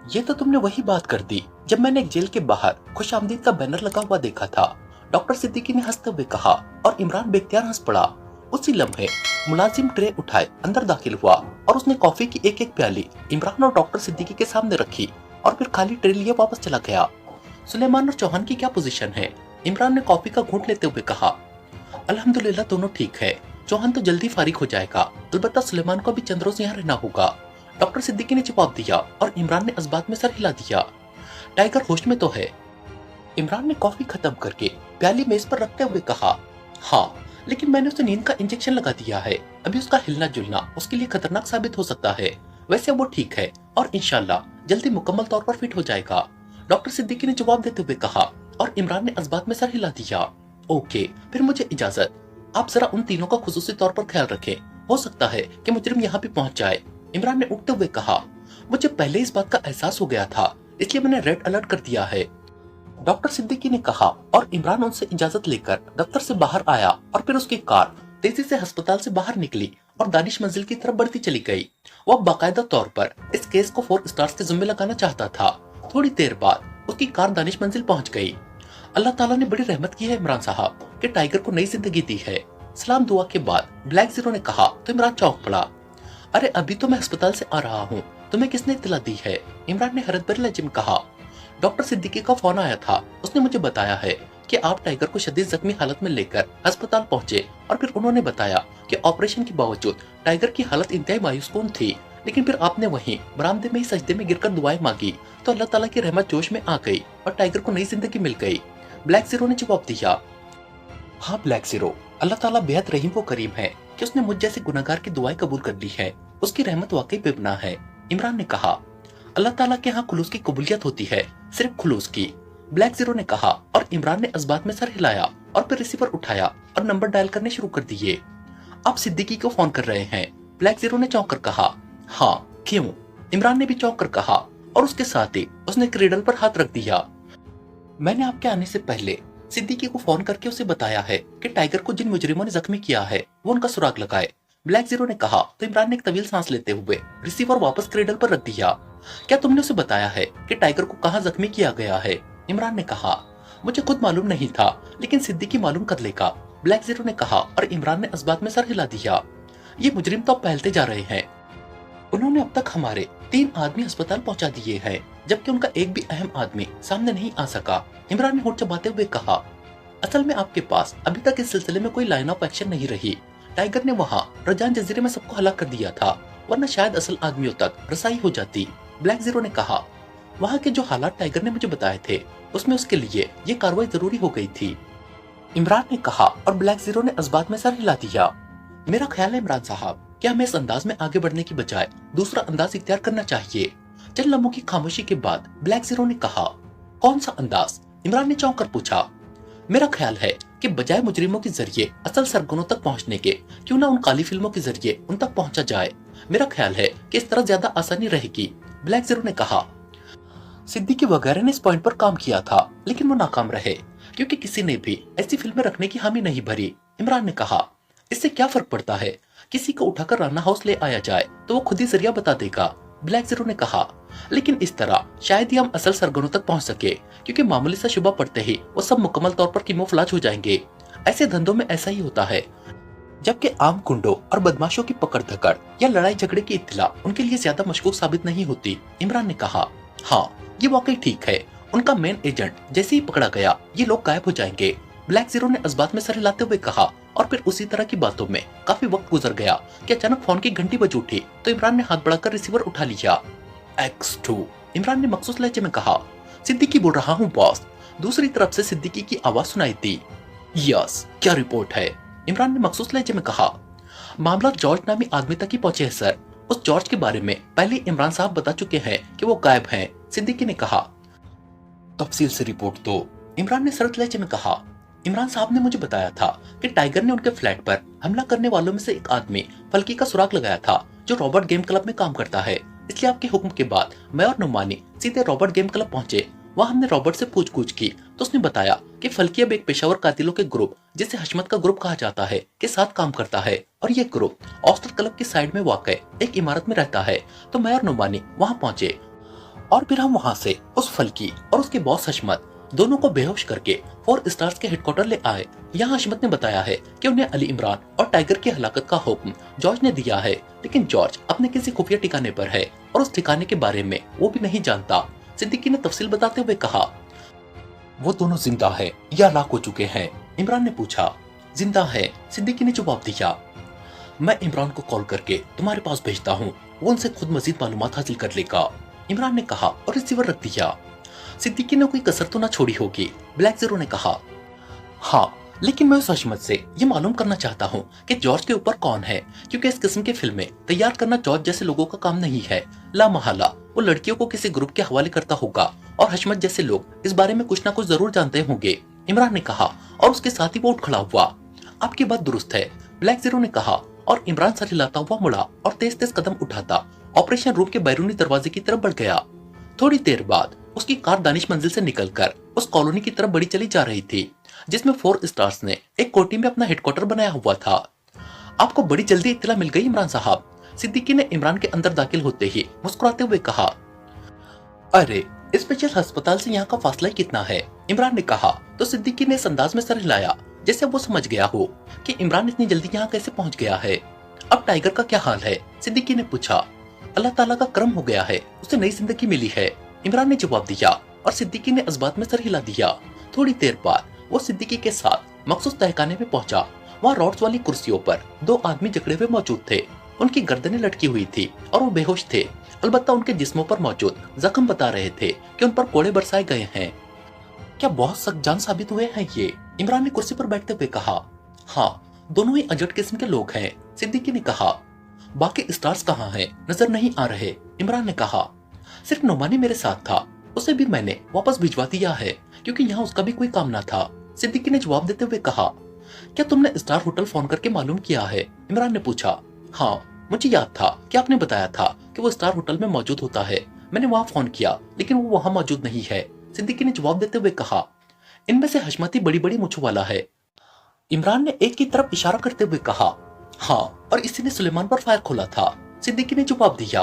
ये तो तुमने वही बात कर दी जब मैंने एक जेल के बाहर खुश आमदीद का बैनर लगा हुआ देखा था। डॉक्टर सिद्दीकी ने हंसते हुए कहा और इमरान बेख्तियार हंस पड़ा। उसी लम्हे मुलाजिम ट्रे उठाए अंदर दाखिल हुआ और उसने कॉफी की एक एक प्याली इमरान और डॉक्टर सिद्दीकी के सामने रखी और फिर खाली ट्रे लिए वापस चला गया। सुलेमान और चौहान की क्या पोजीशन है? इमरान ने कॉफी का घूंट लेते हुए कहा। अल्हम्दुलिल्लाह दोनों ठीक है। चौहान तो जल्दी फारिग हो जाएगा, अलबत्ता सुलेमान को भी चंद रोज यहाँ रहना होगा। डॉक्टर सिद्दीकी ने जवाब दिया और इमरान ने इस्बात में सर हिला दिया। टाइगर होश में तो है? इमरान ने कॉफी खत्म करके प्याली मेज पर रखते हुए कहा। हाँ, लेकिन मैंने उसे नींद का इंजेक्शन लगा दिया है। अभी उसका हिलना जुलना उसके लिए खतरनाक साबित हो सकता है। वैसे वो ठीक है और इंशाल्लाह जल्दी मुकम्मल तौर पर फिट हो जाएगा, डॉक्टर सिद्दीकी ने जवाब देते हुए कहा और इमरान ने इस्बात में सर हिला दिया। ओके, फिर मुझे इजाजत। आप जरा उन तीनों का खुसूसी तौर पर ख्याल रखें, हो सकता है कि मुजरिम यहाँ भी पहुंच जाए, इमरान ने उठते हुए कहा। मुझे पहले इस बात का एहसास हो गया था, इसलिए मैंने रेड अलर्ट कर दिया है, डॉक्टर सिद्दीकी ने कहा और इमरान उनसे इजाजत लेकर दफ्तर से बाहर आया और फिर उसकी कार तेजी से अस्पताल से बाहर निकली और दानिश मंजिल की तरफ बढ़ती चली गई। वह बाकायदा तौर पर इस केस को 4 स्टार्स के जिम्मे लगाना चाहता था। थोड़ी देर बाद उसकी कार दानिश मंजिल पहुंच गई। अल्लाह ताला ने बड़ी रहमत की है इमरान साहब कि टाइगर को नई जिंदगी दी है, सलाम दुआ के बाद ब्लैक जीरो ने कहा तो इमरान चौंक पड़ा। अरे अभी तो मैं अस्पताल से आ रहा हूँ, तुम्हें किसने इत्तला दी है? इमरान ने हैरत भरे लहजे में कहा। डॉक्टर सिद्दीकी का फोन आया था, उसने मुझे बताया है कि आप टाइगर को शदीद जख्मी हालत में लेकर अस्पताल पहुंचे और फिर उन्होंने बताया कि ऑपरेशन के बावजूद टाइगर की हालत इंतहाई मायूसकुन थी, लेकिन फिर आपने वहीं बरामदे में ही सजदे में गिरकर दुआएं मांगी तो अल्लाह ताला की रहमत जोश में आ गई और टाइगर को नई जिंदगी मिल गई, ब्लैक जीरो ने जवाब दिया। हाँ ब्लैक जीरो, अल्लाह ताला बेहद रहीम व करीम है कि उसने मुझ जैसे गुनहगार की दुआएं कबूल कर ली है, उसकी रहमत वाकई बेपनाह है, इमरान ने कहा। अल्लाह ताला के यहाँ खुलूस की कबूलियत होती है, सिर्फ खुलूस की, ब्लैक जीरो ने कहा और इमरान ने इस्बात में सर हिलाया और फिर रिसीवर उठाया और नंबर डायल करने शुरू कर दिए। आप सिद्दीकी को फोन कर रहे हैं? ब्लैक जीरो ने चौंक कर कहा। हाँ, क्यों? इमरान ने भी चौंक कर कहा और उसके साथ ही उसने क्रेडल पर हाथ रख दिया। मैंने आपके आने से पहले सिद्दीकी को फोन करके उसे बताया है कि टाइगर को जिन मुजरिमों ने जख्मी किया है वो उनका सुराग लगाए, ब्लैक जीरो ने कहा तो इमरान ने एक तवील सांस लेते हुए रिसीवर वापस क्रेडल पर रख दिया। क्या तुमने उसे बताया है कि टाइगर को कहाँ जख्मी किया गया है? इमरान ने कहा। मुझे खुद मालूम नहीं था, लेकिन सिद्दीकी मालूम कर लेगा, ब्लैक जीरो ने कहा और इमरान ने इस्बात में सर हिला दिया। ये मुजरिम तो फैलते जा रहे हैं, उन्होंने अब तक हमारे 3 आदमी अस्पताल पहुंचा दिए हैं, जबकि उनका एक भी अहम आदमी सामने नहीं आ सका, इमरान ने होठ चबाते हुए कहा। असल में आपके पास अभी तक इस सिलसिले में कोई लाइन ऑफ एक्शन नहीं रही। टाइगर ने वहाँ रजान जजीरे में सबको हलाक कर दिया था, वरना शायद असल आदमियों तक रसाई हो जाती, ब्लैक जीरो ने कहा। वहाँ के जो हालात टाइगर ने मुझे बताए थे उसमें उसके लिए ये कार्रवाई जरूरी हो गई थी, इमरान ने कहा और ब्लैक जीरो ने इस्बात में सर हिला दिया। मेरा ख्याल है इमरान साहब कि हमें इस अंदाज में आगे बढ़ने की बजाय दूसरा अंदाज इख्तियार करना चाहिए। चंद लम्हों की खामोशी के बाद ब्लैक जीरो ने कहा। कौन सा अंदाज? इमरान ने चौंक कर पूछा। मेरा ख्याल है कि बजाय मुजरिमों के जरिए असल सरगनों तक पहुंचने के क्यों ना उन काली फिल्मों के जरिए उन तक पहुंचा जाए। मेरा ख्याल है कि इस तरह ज्यादा आसानी रहेगी, ब्लैक जीरो ने कहा। सिद्दीकी वगैरह ने इस पॉइंट पर काम किया था, लेकिन वो नाकाम रहे क्योंकि किसी ने भी ऐसी फिल्में रखने की हामी नहीं भरी, इमरान ने कहा। इससे क्या फर्क पड़ता है, किसी को उठाकर राना हाउस ले आया जाए तो वो खुद ही जरिया बता देगा, ब्लैक जीरो ने कहा। लेकिन इस तरह शायद ही हम असल सरगनों तक पहुंच सके, क्योंकि मामूली सा शुबा पड़ते ही वो सब मुकम्मल तौर पर कीमोफलाज हो जाएंगे। ऐसे धंधों में ऐसा ही होता है, जबकि आम गुंडों और बदमाशों की पकड़ धकड़ या लड़ाई झगड़े की इत्तला उनके लिए ज्यादा मशकूक साबित नहीं होती, इमरान ने कहा। हाँ, ये वाकई ठीक है, उनका मेन एजेंट जैसे ही पकड़ा गया ये लोग गायब हो जाएंगे, ब्लैक जीरो ने इस्बात में सर हिलाते हुए कहा। और फिर उसी तरह की बातों में काफी वक्त गुजर गया कि अचानक फोन की घंटी बज उठी तो इमरान ने हाथ बढ़ाकर रिसीवर उठा लिया। X2, इमरान ने मखसूस लहजे में कहा। सिद्दीकी बोल रहा हूँ बॉस, दूसरी तरफ से सिद्दीकी की आवाज सुनाई दी। यस, क्या रिपोर्ट है? इमरान ने मखसूस लहजे में कहा। मामला जॉर्ज नामी आदमी तक ही पहुंचे है सर, उस जॉर्ज के बारे में पहले इमरान साहब बता चुके हैं कि वो गायब हैं, सिद्दीकी ने कहा। तफसील से रिपोर्ट दो, इमरान ने सरत लहजे में कहा। इमरान साहब ने मुझे बताया था कि टाइगर ने उनके फ्लैट पर हमला करने वालों में से एक आदमी फल्की का सुराग लगाया था जो रॉबर्ट गेम क्लब में काम करता है, इसलिए आपके हुक्म के बाद मैं और नुमानी सीधे रॉबर्ट गेम क्लब पहुंचे। वहां हमने रॉबर्ट से पूछ की तो उसने बताया कि फल्की अब एक पेशावर कातिलों के ग्रुप जिसे हशमत का ग्रुप कहा जाता है के साथ काम करता है और ये ग्रुप ऑस्टर क्लब की साइड में वाक़ एक इमारत में रहता है। तो मैं और नुमानी वहां पहुंचे और फिर हम वहाँ से उस फल्की और उसके बॉस हशमत दोनों को बेहोश करके 4 स्टार्स के हेडक्वार्टर ले आए। यहाँ हशमत ने बताया है कि उन्हें अली इमरान और टाइगर की हलाकत का हुक्म जॉर्ज ने दिया है, लेकिन जॉर्ज अपने किसी खुफिया ठिकाने पर है और उस ठिकाने के बारे में वो भी नहीं जानता। सिद्दीकी ने तफसील बताते हुए कहा, वो दोनों जिंदा है या हलाक हो चुके हैं? इमरान ने पूछा। जिंदा है, सिद्दीकी ने जवाब दिया। मैं इमरान को कॉल करके तुम्हारे पास भेजता हूँ, वो उनसे खुद मजीद मालूमात हासिल कर लेगा, इमरान ने कहा और रिसीवर रख दिया। सिद्दीकी ने कोई कसर तो ना छोड़ी होगी, ब्लैक ज़ीरो ने कहा। हाँ, लेकिन मैं उस हशमत से ये मालूम करना चाहता हूँ कि जॉर्ज के ऊपर कौन है, क्योंकि इस किस्म की फिल्में तैयार करना जॉर्ज जैसे लोगों का काम नहीं है। ला महला वो लड़कियों को किसी ग्रुप के हवाले करता होगा और हशमत जैसे लोग इस बारे में कुछ ना कुछ जरूर जानते होंगे, इमरान ने कहा और उसके साथ ही वो उठ खड़ा हुआ। आपकी बात दुरुस्त है, ब्लैक ज़ीरो ने कहा और इमरान सर हिलाता हुआ मुड़ा और तेज तेज कदम उठाता ऑपरेशन रूम के बैरूनी दरवाजे की तरफ बढ़ गया। थोड़ी देर बाद उसकी कार दानिश मंजिल से निकलकर उस कॉलोनी की तरफ बढ़ी चली जा रही थी, जिसमें 4 स्टार्स ने एक कोठी में अपना हेडक्वार्टर बनाया हुआ था। आपको बड़ी जल्दी इत्तला मिल गई इमरान साहब, सिद्दीकी ने इमरान के अंदर दाखिल होते ही मुस्कुराते हुए कहा। अरे, स्पेशल अस्पताल से यहाँ का फासला ही कितना है, इमरान ने कहा तो सिद्दीकी ने इस अंदाज में सर हिलाया जैसे वो समझ गया हो कि इमरान इतनी जल्दी यहाँ कैसे पहुंच गया है। अब टाइगर का क्या हाल है, सिद्दीकी ने पूछा। अल्लाह ताला का करम हो गया है, उसे नई जिंदगी मिली है, इमरान ने जवाब दिया और सिद्दीकी ने इस बात में सर हिला दिया। थोड़ी देर बाद वो सिद्दीकी के साथ मखसूस तहखाने में पहुंचा। वहाँ रॉड्स वाली कुर्सियों पर 2 आदमी जकड़े हुए मौजूद थे। उनकी गर्दनें लटकी हुई थी और वो बेहोश थे। अलबत्ता उनके जिस्मों पर मौजूद जख्म बता रहे थे कि उन पर कोड़े बरसाए गए हैं। क्या बहुत सख्त जान साबित हुए हैं ये, इमरान ने कुर्सी पर बैठते हुए कहा। हाँ, दोनों ही अजट किस्म के लोग हैं, सिद्दीकी ने कहा। बाकी स्टार्स कहाँ हैं, नजर नहीं आ रहे, इमरान ने कहा। सिर्फ नोमानी मेरे साथ था, उसे भी मैंने वापस भिजवा दिया है क्योंकि यहाँ उसका भी कोई काम ना था, सिद्दीकी ने जवाब देते हुए कहा। क्या तुमने स्टार होटल फोन करके मालूम किया है, इमरान ने पूछा। हाँ, मुझे याद था कि आपने बताया था कि वो स्टार होटल में मौजूद होता है। मैंने वहाँ फोन किया लेकिन वो वहाँ मौजूद नहीं है, सिद्दीकी ने जवाब देते हुए कहा। इनमें से हशमती बड़ी बड़ी मुछों वाला है, इमरान ने एक की तरफ इशारा करते हुए कहा। हाँ, और इसी ने सुलेमान पर फायर खोला था, सिद्दीकी ने जवाब दिया।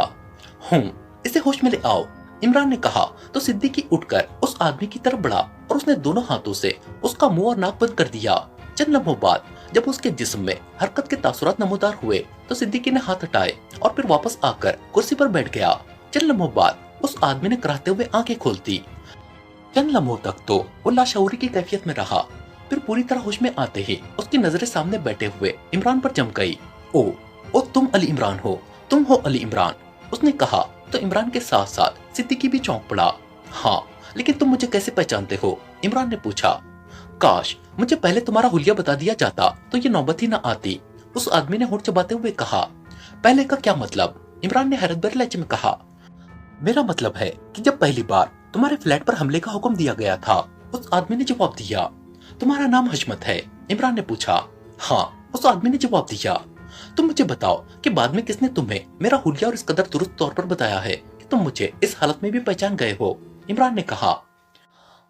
इसे होश में ले आओ, इमरान ने कहा तो सिद्दीकी उठकर उस आदमी की तरफ बढ़ा और उसने दोनों हाथों से उसका मुंह और नाक बंद कर दिया। चंद लम्हों बाद जब उसके जिस्म में हरकत के तासुरात नमूदार हुए तो सिद्दीकी ने हाथ हटाए और फिर वापस आकर कुर्सी पर बैठ गया। चंद लम्हों बाद उस आदमी ने कराहते हुए आंखें खोलती। चंद लम्हों तक तो वो लाशऊरी की कैफियत में रहा, फिर पूरी तरह होश में आते ही उसकी नजरें सामने बैठे हुए इमरान पर जम गई। ओ तुम अली इमरान हो, तुम हो अली इमरान, उसने कहा तो इमरान के साथ साथ सिद्दीकी भी चौंक पड़ा। हाँ, लेकिन तुम मुझे कैसे पहचानते हो, इमरान ने पूछा। काश मुझे पहले तुम्हारा हुलिया बता दिया जाता तो ये नौबत ही न आती, उस आदमी ने होठ चबाते हुए कहा। पहले का क्या मतलब, इमरान ने हैरत भरे लहजे में कहा। मेरा मतलब है कि जब पहली बार तुम्हारे फ्लैट पर हमले का हुक्म दिया गया था, उस आदमी ने जवाब दिया। तुम्हारा नाम हशमत है, इमरान ने पूछा। हाँ, उस आदमी ने जवाब दिया। तुम मुझे बताओ कि बाद में किसने तुम्हें मेरा हुलिया और इस कदर दुरुस्त तौर पर बताया है कि तुम मुझे इस हालत में भी पहचान गए हो, इमरान ने कहा।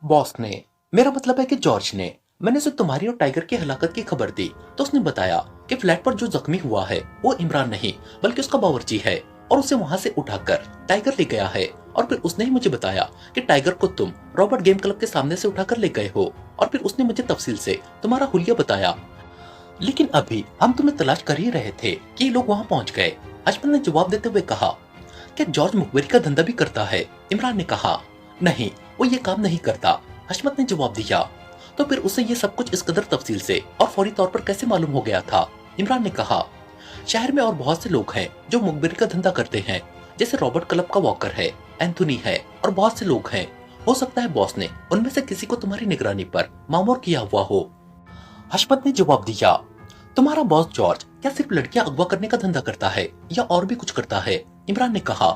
बॉस ने, मेरा मतलब है कि जॉर्ज ने। मैंने उसे तुम्हारी और टाइगर की हलाकत की खबर दी तो उसने बताया कि फ्लैट पर जो जख्मी हुआ है वो इमरान नहीं बल्कि उसका बावर्ची है और उसे वहां से उठाकर टाइगर ले गया है, और फिर उसने ही मुझे बताया कि टाइगर को तुम रॉबर्ट गेम क्लब के सामने से उठाकर ले गए हो, और फिर उसने मुझे तफसील से तुम्हारा हुलिया बताया। लेकिन अभी हम तुम्हें तलाश कर ही रहे थे कि ये लोग वहां पहुंच गए, अजमल ने जवाब देते हुए कहा। क्या जॉर्ज मुखबिरी का धंधा भी करता है, इमरान ने कहा। नहीं, वो ये काम नहीं करता, हशमत ने जवाब दिया। तो फिर उसे ये सब कुछ इस कदर तफसील से और फौरी तौर पर कैसे मालूम हो गया था, इमरान ने कहा। शहर में और बहुत से लोग हैं जो मुखबिरी का धंधा करते हैं, जैसे रॉबर्ट क्लब का वॉकर है, एंथोनी है और बहुत से लोग हैं। हो सकता है बॉस ने उनमें से किसी को तुम्हारी निगरानी पर मामूर किया हुआ हो, हशमत ने जवाब दिया। तुम्हारा बॉस जॉर्ज क्या सिर्फ लड़कियां अगवा करने का धंधा करता है या और भी कुछ करता है, इमरान ने कहा।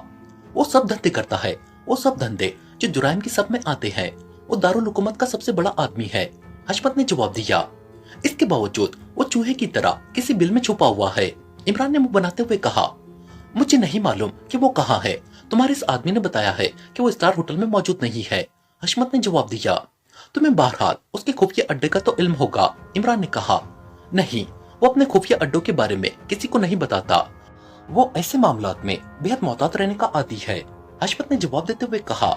वो सब धंधे करता है, वो सब धंधे जो जुराइम की सब में आते हैं। वो दारुल हुकूमत का सबसे बड़ा आदमी है, हशमत ने जवाब दिया। इसके बावजूद वो चूहे की तरह किसी बिल में छुपा हुआ है, इमरान ने मुंह बनाते हुए कहा। मुझे नहीं मालूम कि वो कहाँ है, तुम्हारे इस आदमी ने बताया है कि वो स्टार होटल में मौजूद नहीं है, हशमत ने जवाब दिया। तुम्हें बहरहाल उसके खुफिया अड्डे का तो इल्म होगा, इमरान ने कहा। नहीं, वो अपने खुफिया अड्डों के बारे में किसी को नहीं बताता, वो ऐसे मामलात में बेहद मोहतात रहने का आदी है, हशमत ने जवाब देते हुए कहा,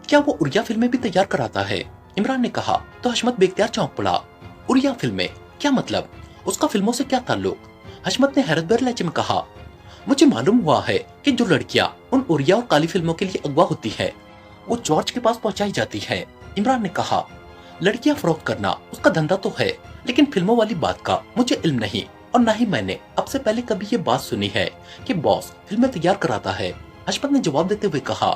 क्या वो उरिया फिल्में भी तैयार कराता है? इमरान ने कहा तो हशमत बेख्तियार चौंक पड़ा। उरिया फिल्में? क्या मतलब? उसका फिल्मों से क्या ताल्लुक? हशमत ने हैरत भरे लहजे में कहा, मुझे मालूम हुआ है कि जो लड़कियां उन उरिया और काली फिल्मों के लिए अगवा होती है वो जॉर्ज के पास पहुंचाई जाती है। इमरान ने कहा, लड़कियां फरोख्त करना उसका धंधा तो है, लेकिन फिल्मों वाली बात का मुझे इल्म नहीं, और न ही मैंने अब से पहले कभी ये बात सुनी है कि बॉस फिल्में तैयार कराता है। हशमत ने जवाब देते हुए कहा,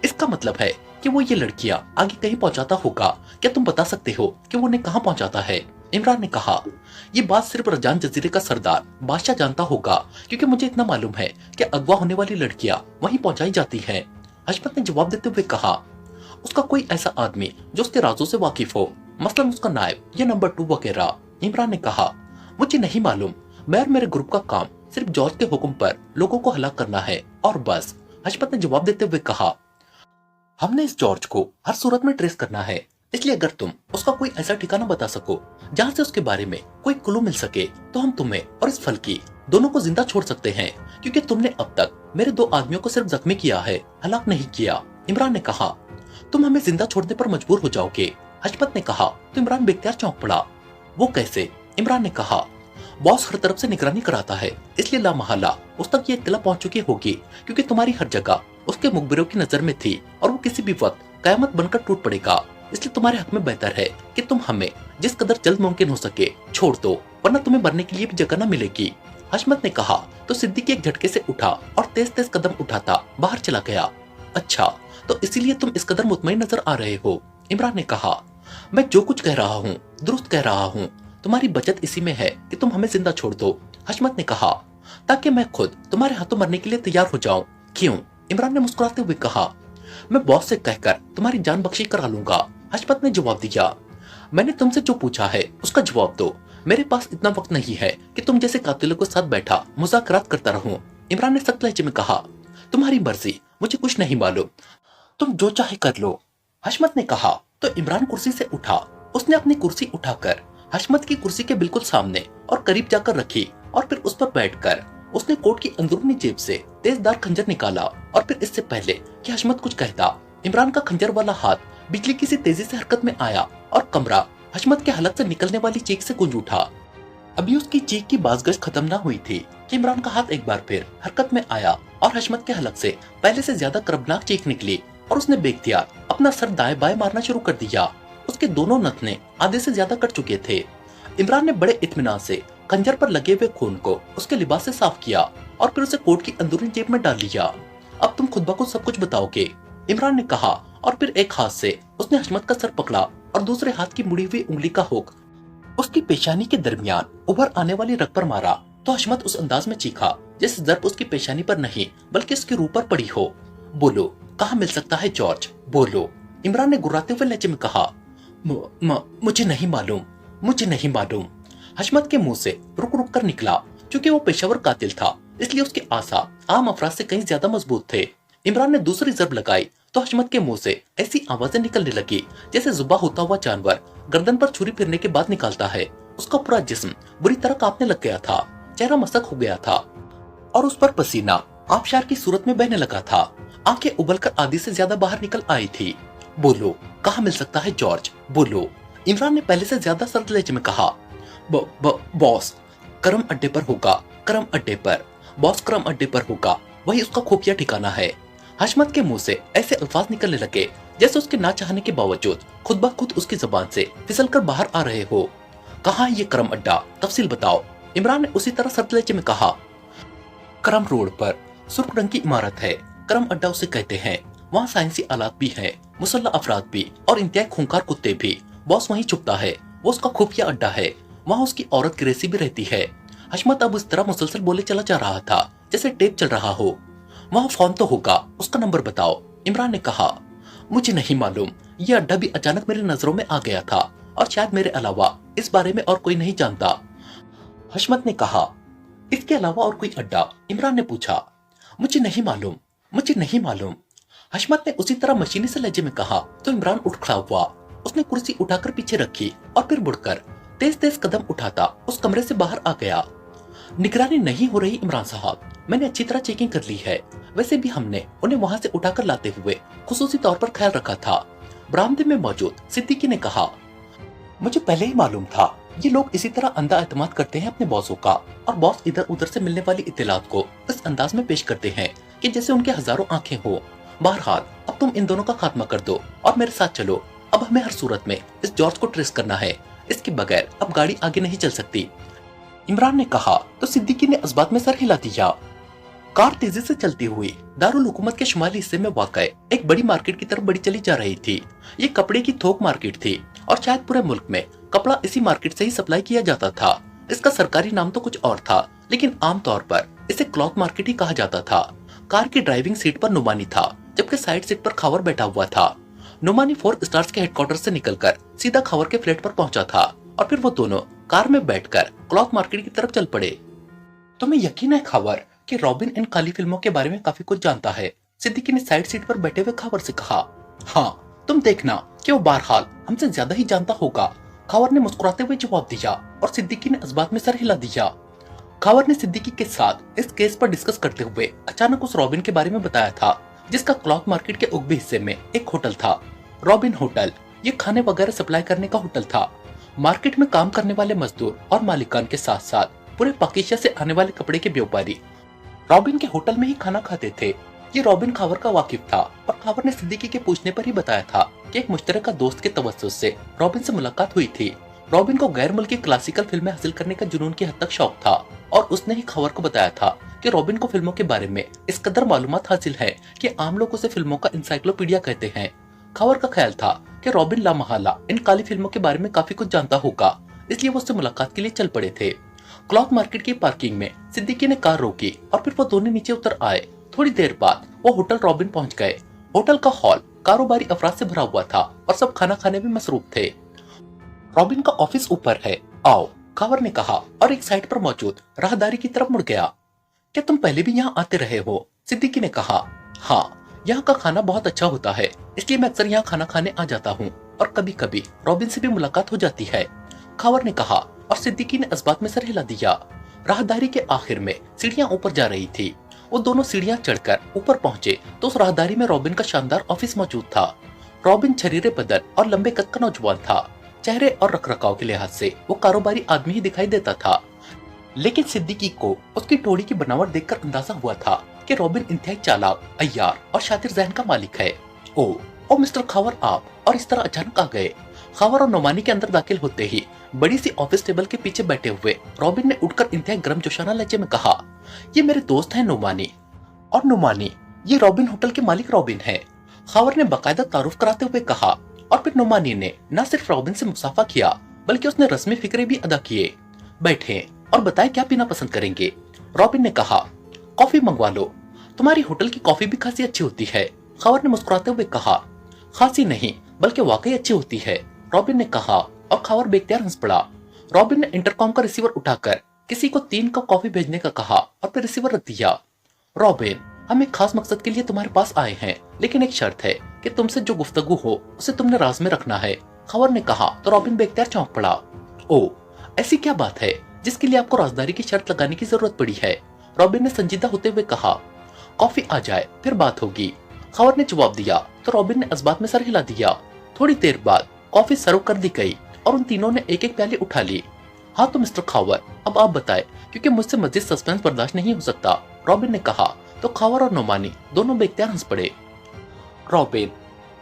इसका मतलब है कि वो ये लड़कियां आगे कहीं पहुंचाता होगा। क्या तुम बता सकते हो कि वो उन्हें कहाँ पहुंचाता है? इमरान ने कहा, ये बात सिर्फ रजान जजीरे का सरदार बादशाह जानता होगा, क्योंकि मुझे इतना मालूम है कि अगवा होने वाली लड़कियां वहीं पहुंचाई जाती हैं। हशमत ने जवाब देते हुए कहा, उसका कोई ऐसा आदमी जो उसके राजों से वाकिफ हो, मसलन उसका नायब या नंबर 2 वगैरह। इमरान ने कहा, मुझे नहीं मालूम, मैं और मेरे ग्रुप का काम सिर्फ जॉर्ज के हुक्म पर लोगों को हलाक करना है और बस। हशमत ने जवाब देते हुए कहा, हमने इस जॉर्ज को हर सूरत में ट्रेस करना है, इसलिए अगर तुम उसका कोई ऐसा ठिकाना बता सको जहाँ से उसके बारे में कोई क्लू मिल सके तो हम तुम्हें और इस फल्की दोनों को जिंदा छोड़ सकते हैं, क्योंकि तुमने अब तक मेरे 2 आदमियों को सिर्फ जख्मी किया है, हलाक नहीं किया। इमरान ने कहा, तुम हमें जिंदा छोड़ने पर मजबूर हो जाओगे। हशमत ने कहा तो इमरान बेख्तियार चौंक पड़ा। वो कैसे? इमरान ने कहा, बॉस हर तरफ से निगरानी कराता है, इसलिए लामहला उस तक ये इत्तला पहुंच चुकी होगी, क्योंकि तुम्हारी हर जगह उसके मुखबिरों की नजर में थी और वो किसी भी वक्त कयामत बनकर टूट पड़ेगा। इसलिए तुम्हारे हक में बेहतर है कि तुम हमें जिस कदर जल्द मुमकिन हो सके छोड़ दो, वरना तुम्हें मरने के लिए भी जगह न मिलेगी। हशमत ने कहा तो सिद्दीकी एक झटके से उठा और तेज तेज कदम उठाता बाहर चला गया। अच्छा, तो इसीलिए तुम इस कदर मुतमईन नजर आ रहे हो? इमरान ने कहा, मैं जो कुछ कह रहा हूँ दुरुस्त कह रहा हूँ, तुम्हारी बचत इसी में है कि तुम हमें जिंदा छोड़ दो। हशमत ने कहा, ताकि मैं खुद तुम्हारे हाथों मरने के लिए तैयार हो जाऊं। क्यों? इमरान ने मुस्कुराते हुए कहा, मैं बॉस से कहकर तुम्हारी जान बख्शी करा लूंगा। हशमत ने जवाब दिया, मैंने तुमसे जो पूछा है उसका जवाब दो, मेरे पास इतना वक्त नहीं है कि तुम जैसे कातिलों के साथ बैठा मुज़ाकरात करता रहूं। इमरान ने सख्त लहजे में कहा, तुम्हारी मर्जी, मुझे कुछ नहीं मालूम, तुम जो चाहे कर लो। हशमत ने कहा तो इमरान कुर्सी से उठा। उसने अपनी कुर्सी उठाकर हशमत की कुर्सी के बिल्कुल सामने और करीब जाकर रखी और फिर उस पर बैठकर उसने कोट की अंदरूनी जेब से तेजदार खंजर निकाला और फिर इससे पहले कि हशमत कुछ कहता, इमरान का खंजर वाला हाथ बिजली की सी तेजी से हरकत में आया और कमरा हशमत के हलक से निकलने वाली चीख से गूंज उठा। अभी उसकी चीख की बाजगश खत्म न हुई थी कि इमरान का हाथ एक बार फिर हरकत में आया और हशमत के हलक से पहले से ज्यादा कर्बनाक चीख निकली और उसने बेख्तियार अपना सर दाएं बाएं मारना शुरू कर दिया। उसके दोनों नथने आधे से ज्यादा कट चुके थे। इमरान ने बड़े इत्मीनान से खंजर पर लगे हुए खून को उसके लिबास से साफ किया और फिर उसे कोट की अंदरूनी जेब में डाल लिया। अब तुम खुद ब खुद सब कुछ बताओगे, इमरान ने कहा और फिर एक हाथ से उसने हशमत का सर पकड़ा और दूसरे हाथ की मुड़ी हुई उंगली का हुक उसकी पेशानी के दरमियान उभर आने वाली रग पर मारा तो हशमत उस अंदाज में चीखा जैसे जर्ब उसकी पेशानी पर नहीं बल्कि उसके रूह पर पड़ी हो। बोलो, कहाँ मिल सकता है जॉर्ज, बोलो। इमरान ने गुर्राते हुए लहजे में कहा, मुझे नहीं मालूम, मुझे नहीं मालूम। हशमत के मुंह से रुक रुक कर निकला। क्योंकि वो पेशावर कातिल था इसलिए उसके आसा आम अफराद से कहीं ज्यादा मजबूत थे। इमरान ने दूसरी जर्ब लगाई तो हशमत के मुंह से ऐसी आवाजें निकलने लगी जैसे जुबा होता हुआ जानवर गर्दन पर छुरी फिरने के बाद निकालता है। उसका पूरा जिस्म बुरी तरह कांपने लग गया था, चेहरा मसक हो गया था और उस पर पसीना आबशार की सूरत में बहने लगा था। आंखें उबलकर आधी से ज्यादा बाहर निकल आई थी। बोलो, कहाँ मिल सकता है जॉर्ज, बोलो। इमरान ने पहले से ज्यादा सर्द लहजे में कहा, बॉस, करम अड्डे पर होगा, करम अड्डे पर, बॉस करम अड्डे पर होगा, वही उसका खुफिया ठिकाना है। हशमत के मुंह से ऐसे अल्फाज निकलने लगे जैसे उसके ना चाहने के बावजूद खुद ब खुद उसकी जुबान से फिसल कर बाहर आ रहे हो। कहाँ है ये करम अड्डा, तफसील बताओ। इमरान ने उसी तरह सर्द लहजे में कहा, करम रोड पर सुर्ख रंग की इमारत है, करम अड्डा उसे कहते हैं। वहाँ साइंसी आलात भी है, मुसल्ला अफराद भी और इंतहाई खूंखार कुत्ते भी। बॉस वहीं छुपता है, वो उसका खुफिया अड्डा है, वहाँ उसकी औरत ग्रेसी भी रहती है। हशमत अब इस तरह मुसलसल बोले चला जा रहा था जैसे टेप चल रहा हो। वहाँ फोन तो होगा, उसका नंबर बताओ। इमरान ने कहा, मुझे नहीं मालूम, ये अड्डा भी अचानक मेरी नजरों में आ गया था और शायद मेरे अलावा इस बारे में और कोई नहीं जानता। हशमत ने कहा, इसके अलावा और कोई अड्डा? इमरान ने पूछा। मुझे नहीं मालूम, मुझे नहीं मालूम। हशमत ने उसी तरह मशीनी से लहजे में कहा तो इमरान उठ खड़ा हुआ। उसने कुर्सी उठाकर पीछे रखी और फिर मुड़कर तेज तेज कदम उठाता उस कमरे से बाहर आ गया। निगरानी नहीं हो रही इमरान साहब, मैंने अच्छी तरह चेकिंग कर ली है। वैसे भी हमने उन्हें वहाँ से उठाकर लाते हुए खुसूसी तौर पर ख्याल रखा था। बरामदे में मौजूद सिद्दीकी ने कहा, मुझे पहले ही मालूम था ये लोग इसी तरह अंधा एतमाद करते हैं अपने बॉसों का, और बॉस इधर उधर से मिलने वाली इत्तलात को इस अंदाज में पेश करते हैं कि जैसे उनके हजारों आंखें हो। बहरहाल अब तुम इन दोनों का खात्मा कर दो और मेरे साथ चलो। अब हमें हर सूरत में इस जॉर्ज को ट्रेस करना है, इसके बगैर अब गाड़ी आगे नहीं चल सकती। इमरान ने कहा तो सिद्दीकी ने इस बात में सर हिला दिया। कार तेजी से चलती हुई दारुल हुकूमत के शुमाली हिस्से में वाक़ एक बड़ी मार्केट की तरफ बढ़ी चली जा रही थी। ये कपड़े की थोक मार्केट थी और शायद पूरे मुल्क में कपड़ा इसी मार्केट से ही सप्लाई किया जाता था। इसका सरकारी नाम तो कुछ और था, लेकिन आमतौर पर इसे क्लॉथ मार्केट ही कहा जाता था। कार की ड्राइविंग सीट पर नुमानी था, जबकि साइड सीट पर खावर बैठा हुआ था। नुमानी 4 स्टार्स के हेडक्वार्टर से निकलकर सीधा खावर के फ्लैट पर पहुंचा था और फिर वो दोनों कार में बैठकर क्लॉथ मार्केट की तरफ चल पड़े। तुम्हें यकीन है खावर कि रॉबिन इन काली फिल्मों के बारे में काफी कुछ जानता है? सिद्दीकी ने साइड सीट पर बैठे हुए खावर से कहा। हाँ, तुम देखना कि वो बहरहाल हमसे ज्यादा ही जानता होगा, खावर ने मुस्कुराते हुए जवाब दिया और सिद्दीकी ने इस बात में सर हिला दिया। खावर ने सिद्दीकी के साथ इस केस पर डिस्कस करते हुए अचानक उस रॉबिन के बारे में बताया था, जिसका क्लॉथ मार्केट के उगबे हिस्से में एक होटल था, रॉबिन होटल। ये खाने वगैरह सप्लाई करने का होटल था। मार्केट में काम करने वाले मजदूर और मालिकान के साथ साथ पूरे पाकिस्तान से आने वाले कपड़े के व्यापारी रॉबिन के होटल में ही खाना खाते थे। ये रॉबिन खावर का वाकिफ था और खावर ने सिद्दीकी के पूछने पर ही बताया था कि एक मुश्तरका दोस्त के तवज्जुह से रॉबिन से मुलाकात हुई थी। रॉबिन को गैर मुल्की क्लासिकल फिल्में हासिल करने का जुनून की हद तक शौक था और उसने ही खावर को बताया था कि रॉबिन को फिल्मों के बारे में इस कदर मालूमात हासिल है कि आम लोग उसे फिल्मों का इंसाइक्लोपीडिया कहते हैं। खावर का ख्याल था कि रॉबिन लामहला इन काली फिल्मों के बारे में काफी कुछ जानता होगा, इसलिए वो उससे मुलाकात के लिए चल पड़े थे। क्लॉथ मार्केट की पार्किंग में सिद्दीकी ने कार रोकी और फिर वो दोनों नीचे उतर आए। थोड़ी देर बाद वो होटल रॉबिन पहुंच गए। होटल का हॉल कारोबारी अफराद से भरा हुआ था और सब खाना खाने में मसरूफ थे। रॉबिन का ऑफिस ऊपर है, आओ, खावर ने कहा और एक साइड पर मौजूद राहदारी की तरफ मुड़ गया। क्या तुम पहले भी यहाँ आते रहे हो? सिद्दीकी ने कहा। हाँ, यहाँ का खाना बहुत अच्छा होता है, इसलिए मैं अक्सर यहाँ खाना खाने आ जाता हूँ और कभी कभी रॉबिन से भी मुलाकात हो जाती है, खावर ने कहा और सिद्दीकी ने इस बात में सर हिला दिया। राहदारी के आखिर में सीढ़ियां ऊपर जा रही थी। वो दोनों सीढ़ियां चढ़कर ऊपर पहुंचे तो उस राहदारी में रॉबिन का शानदार ऑफिस मौजूद था। रॉबिन छरीरे बदन और लंबे कद का नौजवान था। चेहरे और रखरखाव के लिहाज से वो कारोबारी आदमी ही दिखाई देता था, लेकिन सिद्दीकी को उसकी टोड़ी की बनावट देखकर अंदाजा हुआ था कि रॉबिन इंतहाई चालाक, अय्यार और शातिर ज़हन का मालिक है। ओ मिस्टर खावर, आप और इस तरह अचानक आ गए। खावर और नोमानी के अंदर दाखिल होते ही बड़ी सी ऑफिस टेबल के पीछे बैठे हुए रॉबिन ने उठकर इंतहाई गर्मजोशाना लहजे में कहा, ये मेरे दोस्त हैं नोमानी। और नोमानी, ये रॉबिन होटल के मालिक रॉबिन है, खावर ने बाकायदा तारुफ कराते हुए कहा। और फिर नोमानी ने न सिर्फ रॉबिन से मुसाफा किया बल्कि उसने रस्मी फिक्रे भी अदा किए। बैठे और बताएं क्या पीना पसंद करेंगे? रॉबिन ने कहा। कॉफी मंगवा लो, तुम्हारी होटल की कॉफी भी खासी अच्छी होती है, खावर ने मुस्कुराते हुए कहा। खासी नहीं बल्कि वाकई अच्छी होती है, रॉबिन ने कहा और खावर बेख्तियार हंस पड़ा। रॉबिन ने इंटरकॉम का रिसीवर उठाकर किसी को 3 कप कॉफी भेजने का कहा और फिर रिसीवर रख दिया। रॉबिन, हम एक खास मकसद के लिए तुम्हारे पास आए हैं, लेकिन एक शर्त है कि तुमसे जो गुफ्तगू हो उसे तुमने राज में रखना है, खावर ने कहा तो रॉबिन बेख्तियार चौंक पड़ा। ओ, ऐसी क्या बात है जिसके लिए आपको राजदारी की शर्त लगाने की जरूरत पड़ी है? रॉबिन ने संजीदा होते हुए कहा। कॉफी आ जाए फिर बात होगी, खावर ने जवाब दिया तो रॉबिन ने इस बात में सर हिला दिया। थोड़ी देर बाद कॉफी सर्व कर दी गई और उन तीनों ने एक एक प्याली उठा ली। हाँ तो मिस्टर खावर, अब आप बताएं, क्योंकि मुझसे मजीद सस्पेंस बर्दाश्त नहीं हो सकता, रॉबिन ने कहा तो खावर और नोमानी दोनों बेख्तियार हंस पड़े। रॉबिन,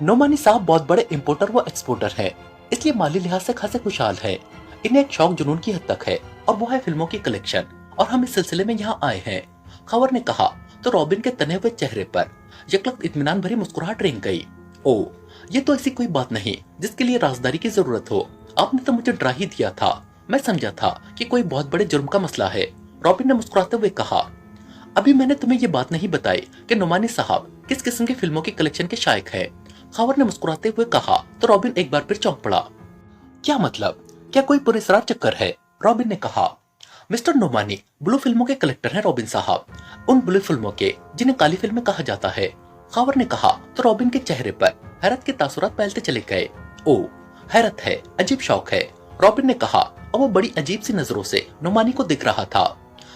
नोमानी साहब बहुत बड़े इंपोर्टर व एक्सपोर्टर हैं, इसलिए माली लिहाज से खासे खुशहाल है। इन्हें एक शौक जुनून की हद तक है और वो है फिल्मों की कलेक्शन, और हम इस सिलसिले में यहाँ आए हैं, खावर ने कहा तो रॉबिन के तने हुए चेहरे पर यकलक इत्मीनान भरी मुस्कुराहट रेंग गई। ओ, ये तो ऐसी कोई बात नहीं जिसके लिए राजदारी की जरूरत हो, आपने तो मुझे डरा ही दिया था, मैं समझा था कि कोई बहुत बड़े जुर्म का मसला है, रॉबिन ने मुस्कुराते हुए कहा। अभी मैंने तुम्हें ये बात नहीं बताई कि नोमानी साहब किस किस्म की फिल्मों की कलेक्शन के शायक है, खावर ने मुस्कुराते हुए कहा तो रॉबिन एक बार फिर चौंक पड़ा। क्या मतलब, क्या कोई पुरस्कार चक्कर है? रॉबिन ने कहा। मिस्टर नोमानी ब्लू फिल्मों के कलेक्टर हैं रॉबिन साहब, उन ब्लू फिल्मों के जिन्हें काली फिल्में कहा जाता है, खावर ने कहा तो रॉबिन के चेहरे पर हैरत के तासुरात फैलते चले गए। ओ, हैरत है, अजीब शौक है, रॉबिन ने कहा और वो बड़ी अजीब सी नजरों से नोमानी को दिख रहा था।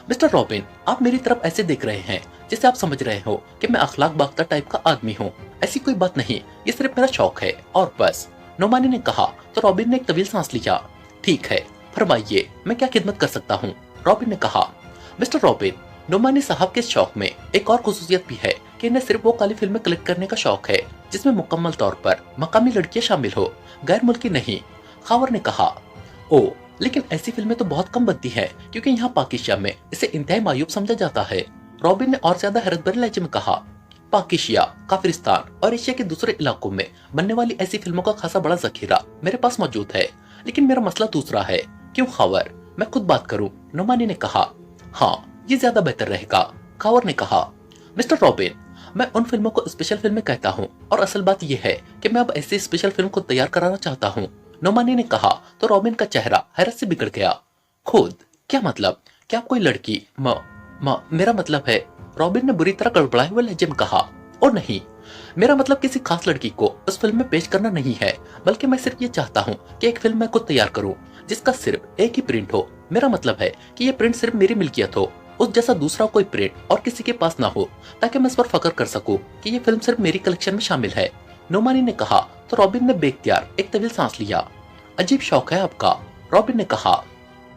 मिस्टर रॉबिन, आप मेरी तरफ ऐसे देख रहे हैं जैसे आप समझ रहे हो कि मैं अखलाक बाख्ता टाइप का आदमी हूँ। ऐसी कोई बात नहीं, ये सिर्फ मेरा शौक है और बस, नोमानी ने कहा तो रॉबिन ने एक तवील सांस लिया। ठीक है, फरमाइए, मैं क्या खिदमत कर सकता हूँ? रॉबिन ने कहा। मिस्टर रॉबिन, नोमानी साहब के शौक में एक और खुसूसियत भी है कि इन्हें सिर्फ वो काली फिल्में कलेक्ट करने का शौक है जिसमें मुकम्मल तौर पर मकामी लड़कियां शामिल हो, गैर मुल्की नहीं। खावर ने कहा। ओ, लेकिन ऐसी फिल्में तो बहुत कम बनती है क्योंकि यहाँ पाकिस्तान में इसे इंतहाई मायूब समझा जाता है। रॉबिन ने और ज्यादा हैरत भरे लहजे में कहा। पाकिस्तान, काफिरिस्तान और एशिया के दूसरे इलाकों में बनने वाली ऐसी फिल्मों का खासा बड़ा जखीरा मेरे पास मौजूद है, लेकिन मेरा मसला दूसरा है। क्यों खावर, मैं खुद बात करूं? नोमानी ने कहा। हाँ, ये ज्यादा बेहतर रहेगा, खावर ने कहा। मिस्टर रॉबिन, मैं उन फिल्मों को स्पेशल फिल्में कहता हूँ और असल बात यह है कि मैं अब ऐसी स्पेशल फिल्म को तैयार कराना चाहता हूँ, नोमानी ने कहा तो रॉबिन का चेहरा हैरत से बिगड़ गया। खुद? क्या मतलब? क्या कोई लड़की? मेरा मतलब है, रॉबिन ने बुरी तरह गड़बड़ाए हुए लहजे में कहा। और नहीं, मेरा मतलब किसी खास लड़की को उस फिल्म में पेश करना नहीं है, बल्कि मैं सिर्फ ये चाहता हूँ कि एक फिल्म मैं खुद तैयार करूँ जिसका सिर्फ एक ही प्रिंट हो। मेरा मतलब है कि ये प्रिंट सिर्फ मेरी मिल्कियत हो, उस जैसा दूसरा कोई प्रिंट और किसी के पास ना हो, ताकि मैं इस पर फख्र कर सकूं कि ये फिल्म सिर्फ मेरी कलेक्शन में शामिल है, नोमानी ने कहा तो रॉबिन ने बेख्तियार एक तवील सांस लिया। अजीब शौक है आपका, रॉबिन ने कहा।